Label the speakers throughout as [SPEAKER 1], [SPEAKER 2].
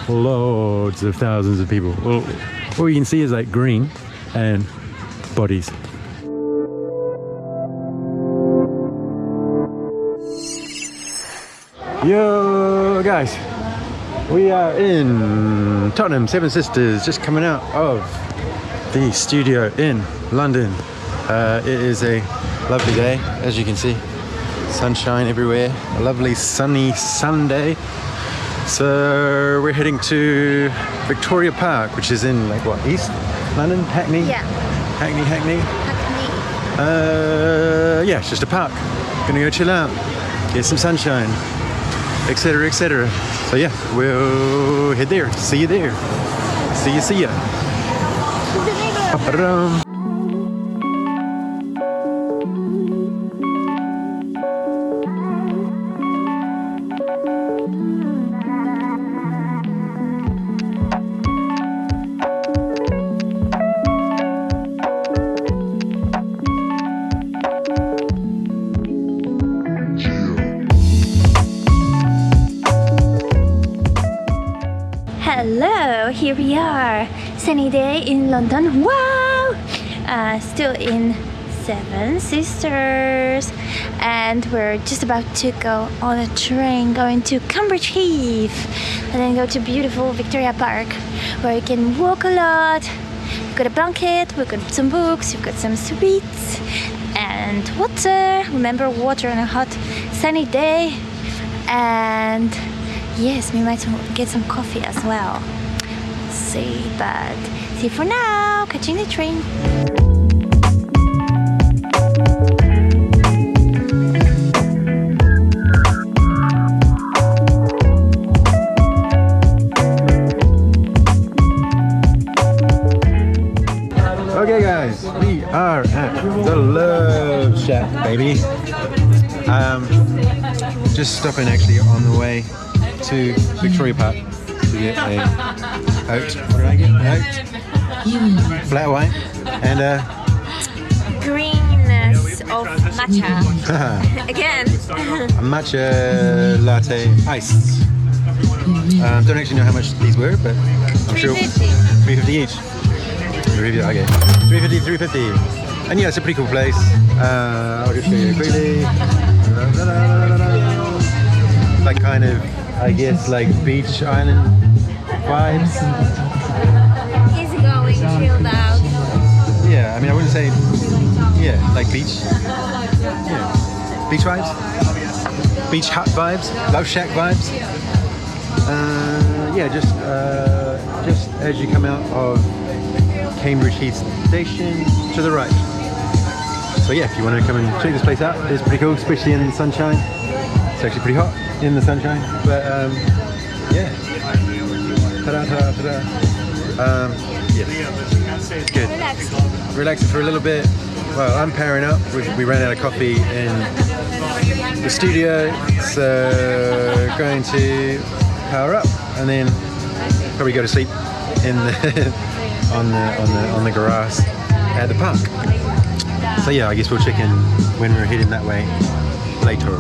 [SPEAKER 1] loads of thousands of people. All you can see is like green and bodies. Yo guys, we are in Tottenham, Seven Sisters, just coming out of the studio in London. It is a lovely day, as you can see. Sunshine everywhere, a lovely sunny Sunday. So we're heading to Victoria Park, which is in like what, East London? Hackney?
[SPEAKER 2] Yeah.
[SPEAKER 1] Hackney. Yeah, it's just a park. Gonna go chill out, get some sunshine, etc, etc. So yeah, we'll head there. See you there. See ya. Ba-ba-dum.
[SPEAKER 2] Hello, here we are. Sunny day in London. Wow! Still in Seven Sisters, and we're just about to go on a train going to Cambridge Heath, and then go to beautiful Victoria Park, where you can walk a lot. We've got a blanket, we've got some books, we've got some sweets and water. Remember, water on a hot sunny day. And yes, we might get some coffee as well. Let's see, but see you for now. Catching the train.
[SPEAKER 1] Okay guys, we are at the Love Shack, baby. Just stopping actually on the way to Victoria Park to get a oat. What did I get? An oat, flat white, and
[SPEAKER 2] Greenness of matcha. Again.
[SPEAKER 1] a matcha latte iced. Don't actually know how much these were, but I'm sure 350 each. 350, okay. 350. And yeah, it's a pretty cool place. I'll just show you quickly. Like kind of, I guess, like beach island vibes.
[SPEAKER 2] Easygoing, chilled out.
[SPEAKER 1] Yeah, I mean, I wouldn't say, yeah, like beach. Yeah, beach vibes, beach hut vibes, Love Shack vibes. Yeah, just as you come out of Cambridge Heath Station to the right. So yeah, if you want to come and check this place out, it's pretty cool, especially in the sunshine. It's actually pretty hot in the sunshine, but yeah. Ta-da, ta-da, ta-da. Yeah, it's good. Relaxing for a little bit. Well, I'm powering up. We ran out of coffee in the studio, so going to power up and then probably go to sleep in the on the grass at the park. So yeah, I guess we'll check in when we're heading that way later.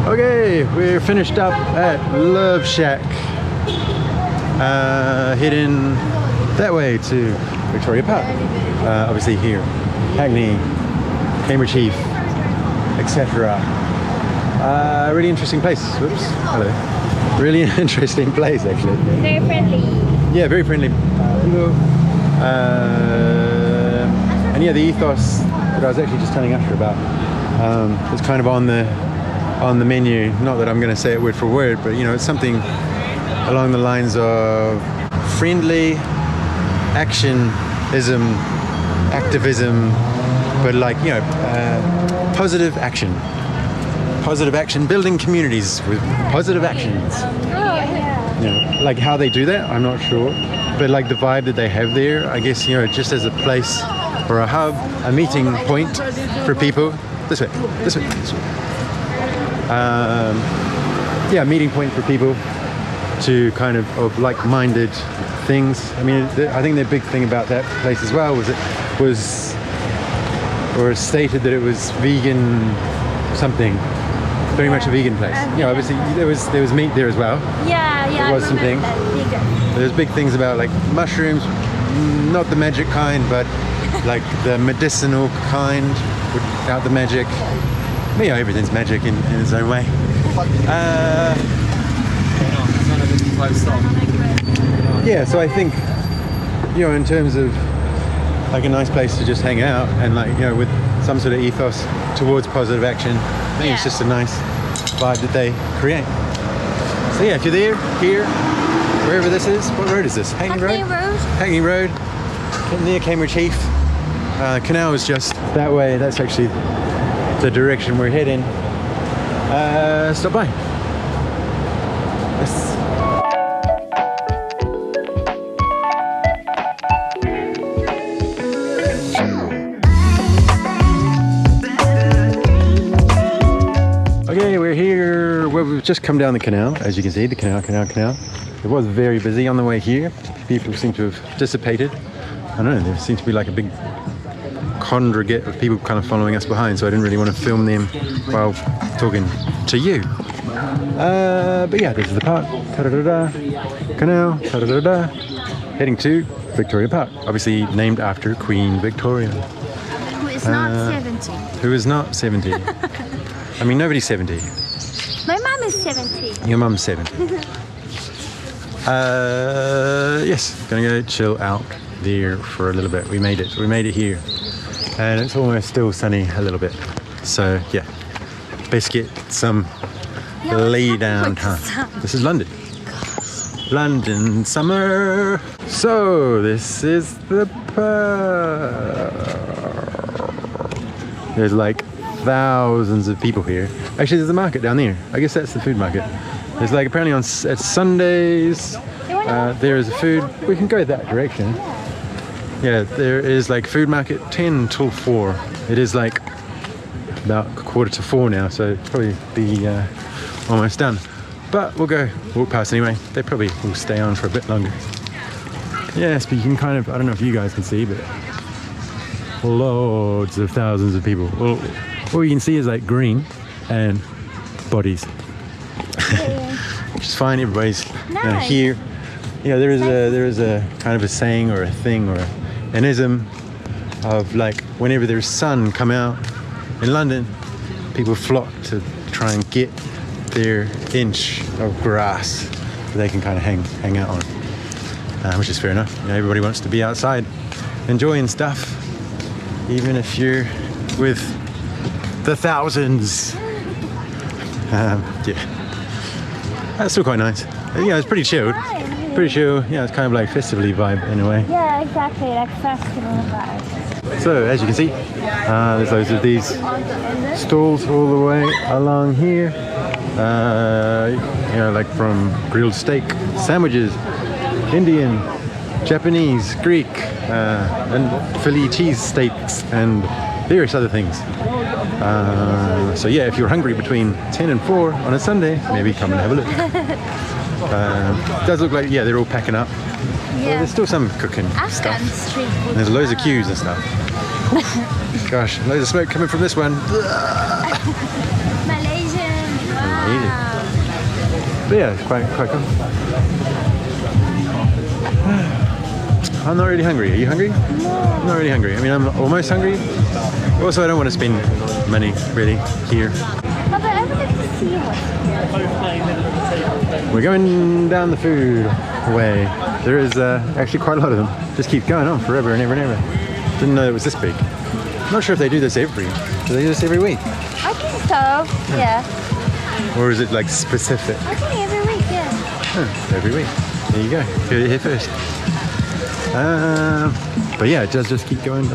[SPEAKER 1] Okay, we're finished up at Love Shack. Heading that way to Victoria Park. Obviously here, Hackney, Cambridge Heath, etc. Really interesting place. Whoops, hello. Really interesting place, actually.
[SPEAKER 2] Very friendly.
[SPEAKER 1] Yeah, very friendly. Hello. And yeah, the ethos that I was actually just telling Usher about is kind of on the menu. Not that I'm going to say it word for word, but you know, it's something along the lines of friendly activism, but like, you know, positive action, building communities with positive actions. You know, like how they do that, I'm not sure, but like the vibe that they have there, I guess, you know, just as a place or a hub, a meeting point for people. This way. Yeah, meeting point for people to kind of like-minded things. I mean, I think the big thing about that place as well was or stated that it was vegan something, very much a vegan place. You know, obviously there was meat there as well.
[SPEAKER 2] Yeah,
[SPEAKER 1] There was
[SPEAKER 2] I
[SPEAKER 1] something.
[SPEAKER 2] remember that vegan.
[SPEAKER 1] There's big things about like mushrooms, not the magic kind, but like the medicinal kind without the magic. You know, everything's magic in its own way. Yeah, so I think, you know, in terms of like a nice place to just hang out and like, you know, with some sort of ethos towards positive action, I think it's just a nice vibe that they create. So yeah, if you're there, here, wherever this is, what road is this? Hackney Road? Hackney Road, near Cambridge Heath. Canal is just that way. That's actually the direction we're heading. Stop by. Yes. Okay, we're here. Well, we've just come down the canal, as you can see, the canal. It was very busy on the way here. People seem to have dissipated. I don't know, there seemed to be like a big congregate of people kind of following us behind, so I didn't really want to film them while talking to you. But yeah, this is the park. Ta-da-da-da. Canal. Ta-da-da-da. Heading to Victoria Park, obviously named after Queen Victoria.
[SPEAKER 2] Who is not 70.
[SPEAKER 1] Who is not 70. I mean, nobody's 70.
[SPEAKER 2] My mom is 70.
[SPEAKER 1] Your mum's 70. Yes, gonna go chill out there for a little bit. We made it. We made it here. And it's almost still sunny a little bit. So, yeah. Best get some lay down time. This is London. London summer. So, this is the park. There's like thousands of people here. Actually, there's a market down there. I guess that's the food market. There's like apparently at Sundays, there is a food. We can go that direction. Yeah, there is like food market 10 till 4. It is like about 3:45 now, so it'll probably be almost done. But we'll go walk past anyway. They probably will stay on for a bit longer. Yes, but you can kind of, I don't know if you guys can see, but loads of thousands of people. Well, all you can see is like green and bodies. Which is fine, everybody's here. You know, there is a kind of a saying or a thing or an ism of like whenever there's sun come out in London, people flock to try and get their inch of grass that they can kind of hang out on, which is fair enough. You know, everybody wants to be outside enjoying stuff, even if you're with the thousands. Yeah, that's still quite nice. Yeah, it's pretty chilled. Pretty chill. Yeah, it's kind of like festively vibe in a way.
[SPEAKER 2] Yeah, exactly, like festival vibe.
[SPEAKER 1] So as you can see, there's loads of these stalls all the way along here. You know, like from grilled steak, sandwiches, Indian, Japanese, Greek, and Philly cheese steaks, and various other things. So yeah, if you're hungry between 10 and 4 on a Sunday, maybe come and have a look. It does look like, yeah, they're all packing up.
[SPEAKER 2] Yeah.
[SPEAKER 1] Well, there's still some cooking
[SPEAKER 2] Afghan
[SPEAKER 1] stuff.
[SPEAKER 2] street food.
[SPEAKER 1] And there's loads of queues and stuff. Gosh, loads of smoke coming from this one.
[SPEAKER 2] Malaysian. Wow.
[SPEAKER 1] But yeah, it's quite cool. I'm not really hungry. Are you hungry?
[SPEAKER 2] No.
[SPEAKER 1] I'm not really hungry. I mean, I'm almost hungry. Also, I don't want to spend money really here.
[SPEAKER 2] Oh, but I would like to see what's here.
[SPEAKER 1] We're going down the food way. There is actually quite a lot of them. Just keep going on forever and ever and ever. Didn't know it was this big. I'm not sure if they do this do they do this every week?
[SPEAKER 2] I think so, yeah.
[SPEAKER 1] Or is it like specific?
[SPEAKER 2] I think every week, yeah.
[SPEAKER 1] Huh, every week. There you go. Heard it here first. But yeah, just keep going.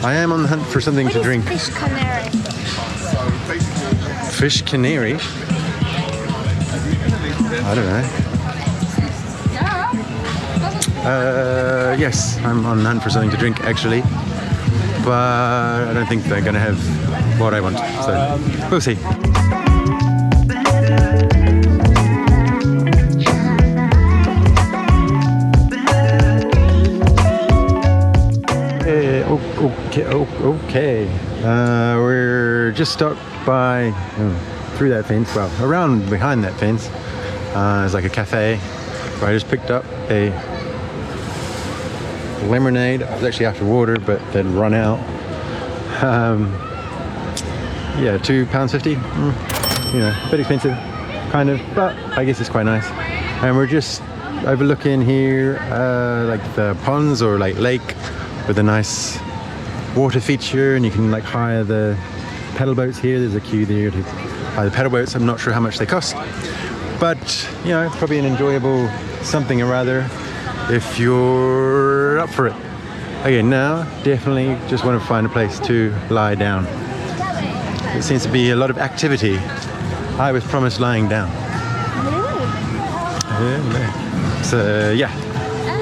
[SPEAKER 1] I am on the hunt for something to drink.
[SPEAKER 2] Fish canary.
[SPEAKER 1] Fish canary? I don't know. Yes, I'm on the hunt for something to drink actually, but I don't think they're gonna have what I want, so we'll see. Okay. We're just stopped by through that fence. Well, around behind that fence. There's like a cafe where I just picked up a lemonade. I was actually after water, but they'd run out. Yeah, £2.50. You know, a bit expensive, kind of, but I guess it's quite nice. And we're just overlooking here, like the ponds or like lake with a nice water feature, and you can like hire the pedal boats here. There's a queue there to hire the pedal boats. I'm not sure how much they cost, but you know, probably an enjoyable something or other if you're up for it. Okay, now definitely just want to find a place to lie down. There seems to be a lot of activity. I was promised lying down. So yeah,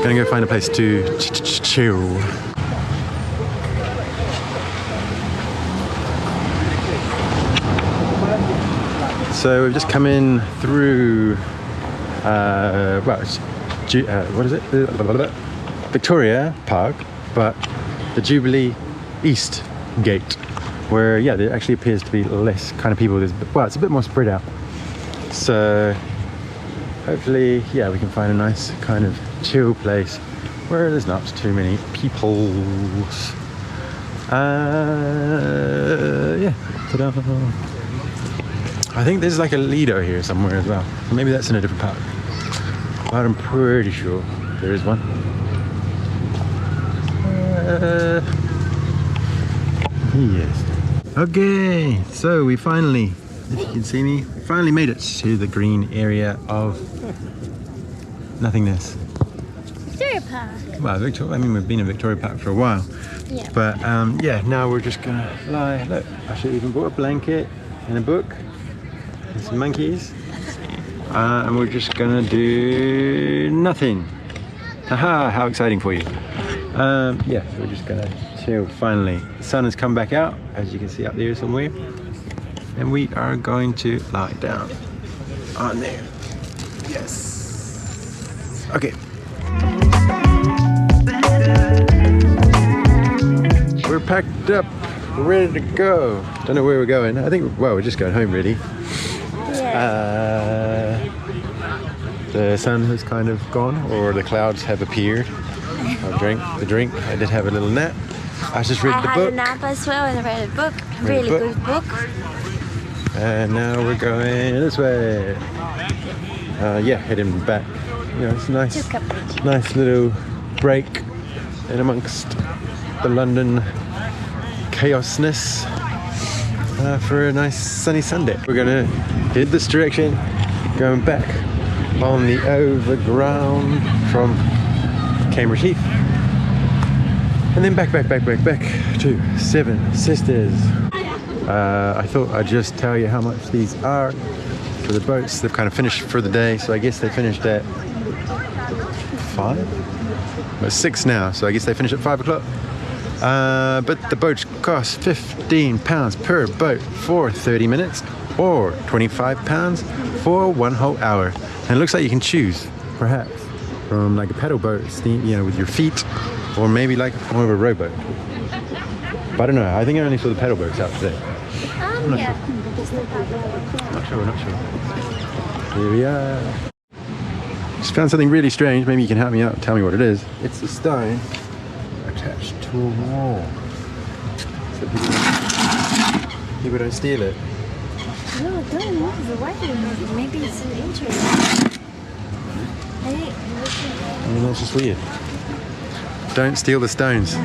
[SPEAKER 1] gonna go find a place to chill. So we've just come in through, well, it's, what is it? Victoria Park, but the Jubilee East Gate, where yeah, there actually appears to be less kind of people. Well, it's a bit more spread out. So hopefully, yeah, we can find a nice kind of chill place where there's not too many people. Yeah, ta-da. I think there's like a Lido here somewhere as well. Maybe that's in a different park, but I'm pretty sure there is one. Yes. Okay, so we finally, if you can see me, finally made it to the green area of nothingness.
[SPEAKER 2] Victoria Park.
[SPEAKER 1] Well, I mean, we've been in Victoria Park for a while.
[SPEAKER 2] Yeah.
[SPEAKER 1] But yeah, now we're just gonna lie. Look, I should even brought a blanket and a book and some monkeys. And we're just gonna do nothing. Haha, how exciting for you. Yeah, so we're just gonna chill finally. The sun has come back out, as you can see up there somewhere. And we are going to lie down on there. Yes. Okay. We're packed up, ready to go. Don't know where we're going. I think, well, we're just going home really.
[SPEAKER 2] Yeah.
[SPEAKER 1] The sun has kind of gone, or the clouds have appeared. I drank the drink. I did have a little nap. I just read the book.
[SPEAKER 2] I had a nap as well and read a book. Really good book.
[SPEAKER 1] And now we're going this way. Yeah, heading back. You know, it's a nice little break in amongst the London chaosness for a nice sunny Sunday. We're gonna head this direction, going back on the overground from Cambridge Heath, and then back to Seven Sisters. I thought I'd just tell you how much these are for the boats. They've kind of finished for the day, so I guess they finished at 5? Well, it's 6 now, so I guess they finish at 5 o'clock. But the boats cost £15 per boat for 30 minutes, or £25 for 1 whole hour. And it looks like you can choose, perhaps, from like a pedal boat, you know, with your feet, or maybe like more of a rowboat. But I don't know. I think I only saw the pedal boats out today. I'm not sure. Not sure. Here we are. Just found something really strange. Maybe you can help me out and tell me what it is. It's a stone attached to a wall, so people don't steal it.
[SPEAKER 2] No, don't move the wire. Maybe it's an injury. Hey,
[SPEAKER 1] I mean, that's just weird. Don't steal the stones.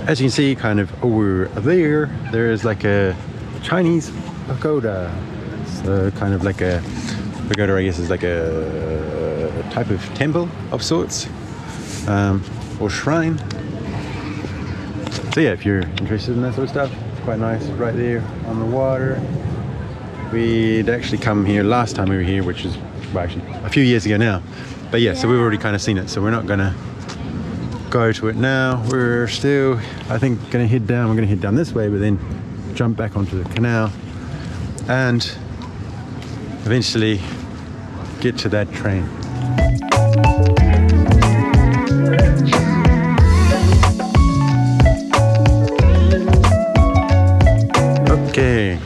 [SPEAKER 1] As you can see, kind of over there is like a Chinese pagoda. It's kind of like a pagoda, I guess, is like a type of temple of sorts, or shrine. So yeah, if you're interested in that sort of stuff, it's quite nice right there on the water. We'd actually come here last time we were here, which is, well, actually a few years ago now. But yeah, so we've already kind of seen it, so we're not gonna go to it now. We're still, I think, going to head down. We're going to head down this way, but then jump back onto the canal and eventually get to that train. Okay,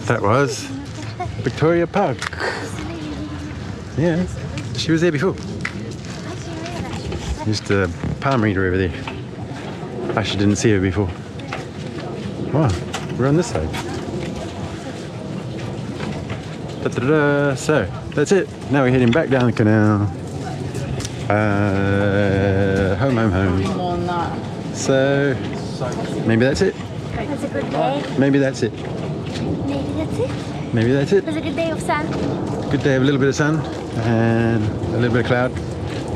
[SPEAKER 1] that was Victoria Park. Yeah, she was there before. Just a palm reader over there. I actually didn't see her before. Wow, we're on this side. Da-da-da. So, that's it. Now we're heading back down the canal. Home.
[SPEAKER 3] More than that.
[SPEAKER 1] So, maybe that's it.
[SPEAKER 2] It was a good day.
[SPEAKER 1] Maybe that's it.
[SPEAKER 2] Maybe that's it.
[SPEAKER 1] Maybe that's it.
[SPEAKER 2] It was a good day of sun.
[SPEAKER 1] Good day of a little bit of sun and a little bit of cloud,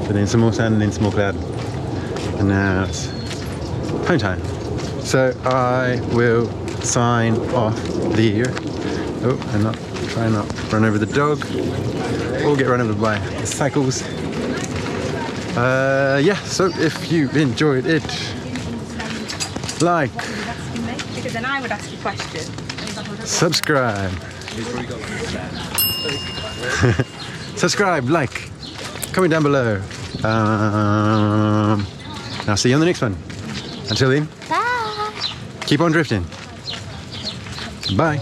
[SPEAKER 1] but then some more sun and then some more cloud. And now it's home time. So I will sign off there. Oh, and try not run over the dog or get run over by the cycles. Yeah, so if you enjoyed it, like,
[SPEAKER 3] Because then I would ask you questions.
[SPEAKER 1] subscribe. Subscribe, like, comment down below. And I'll see you on the next one. Until then,
[SPEAKER 2] Bye.
[SPEAKER 1] keep on drifting. Bye.